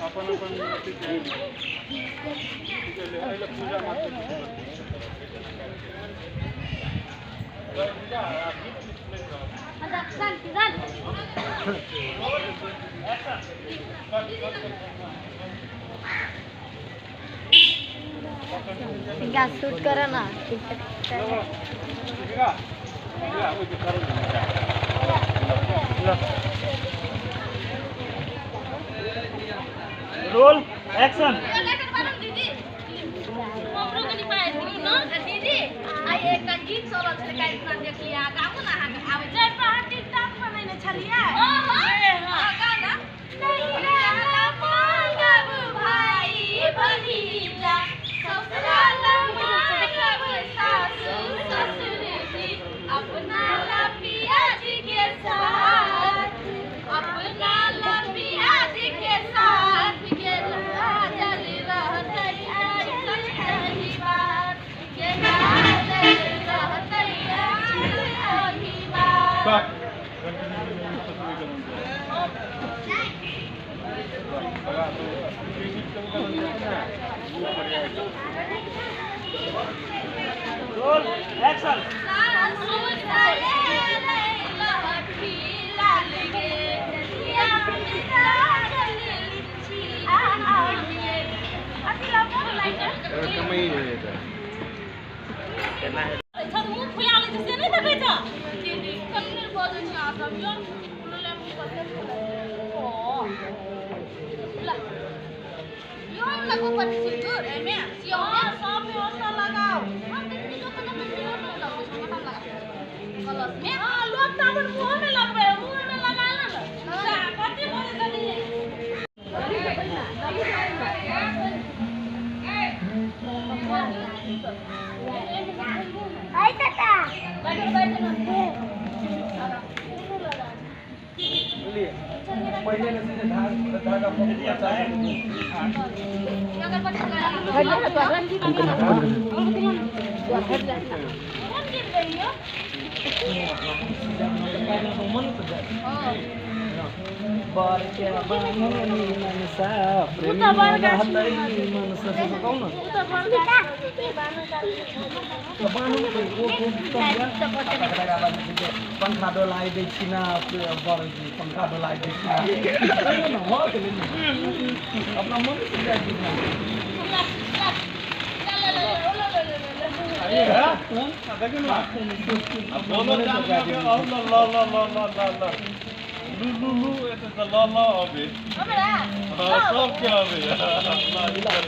अपन पूजा shoot करो ना roll action दीदी हमरो कनी पाए दीदी आई एक गीत चलो छले काई ना देख लिया गाऊ ना आवे जय पार्टी तक बनाइने छलिया हां गाना नहीं रहला मांगब भाई भतीजा ससुराल मांगब सासू ससुर जी अपना ला पिया जी के साथ अपना ला पिया जी के साथ के जल रहते आई सच्ची बात के जल रहते आई बात रोल एक्शन सासू चले लहठी लाल गे या मिसाल लिच्छी आगे अतिला बोल लाइटर कमाई है ये केना है छन मुंह फुलाले जैसे नहीं देखे छ दीदी कन्ने बोल छ आ सब यो फुलले मुंह करते ओ ला यो लगो पर सिंदूर एमे सियो सब में ओसा लगाओ हम देखनी तो कलर में सिंदूर नहीं लगाओ उसमें मत लगा कलर में हां लोग साबुन मुंह में लगबे मुंह में लगा ना कति बोले जदी आई तता बैठ बैठ ना बोलिए पहले से सीधे धागा पकड़ चाहे अगर बच्चा लगा हट जा तो रंजी कौन गिर गई हो बार के बांगनी मनसा प्रेम रहतई मनसा से कहू ना तो बानु को पंखा डोलाई दै छी ना बर जी पंखा डोलाई दै छी ना हो गेलै अपना मन से जाय छी ना अरे हां देखिए ना अब दोनों जान के ला लू это за ла अबे हमरा हां सब के अबे अल्लाह इधर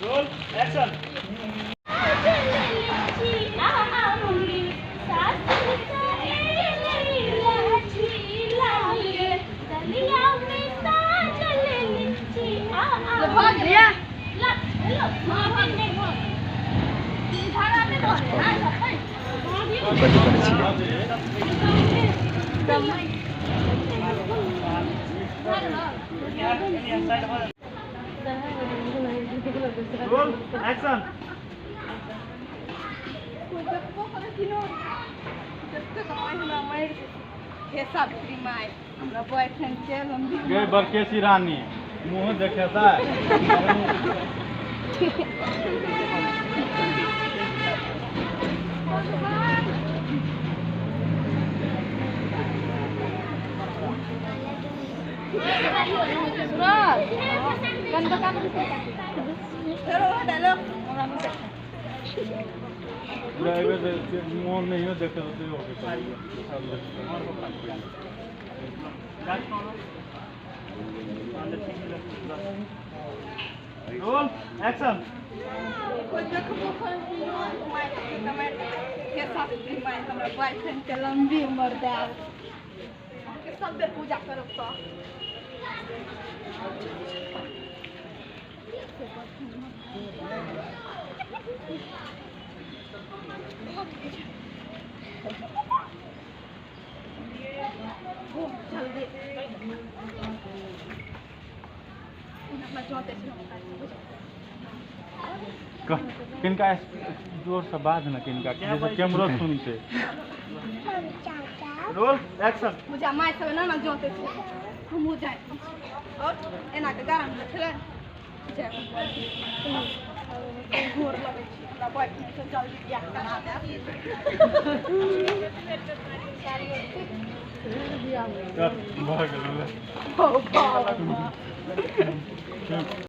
रोल एक्शन रोल एक्शन के बरकेसी रानी मुंह देखेता मुंह नहीं हो देखे रोल एक्शन लंबी उम्र दे सब पूजा करो जल्दी अपना जोते से किनका जोर से बात ना किनका जैसे कैमरा सुनते रोल एक्शन मुझे माय सब ना जोते से हम हो जाए और एना के गारम छले जे घोर लगे छी हमरा बैठ में से जल्दी बियाह करा दे बहुत गलत Oh,